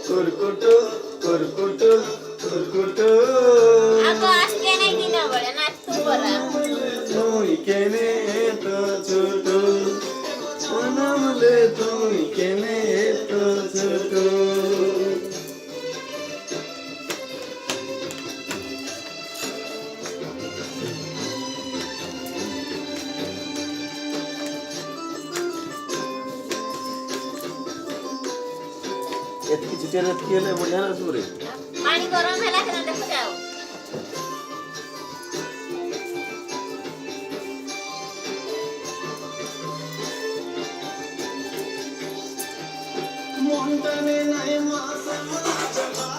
कुरकुटू कुरकुटू कुरकुटू अगं आज काय नाही दिना बळ्या नाच तू बरं तुई केने तो छोटू नमले तुई केने तो छोटू এতকি চিটের এতকি হলে বঢ়িয়া না সুরে পানি গরম হেলা কেন দেখো যাও মনটানে নাই মাছ মাছ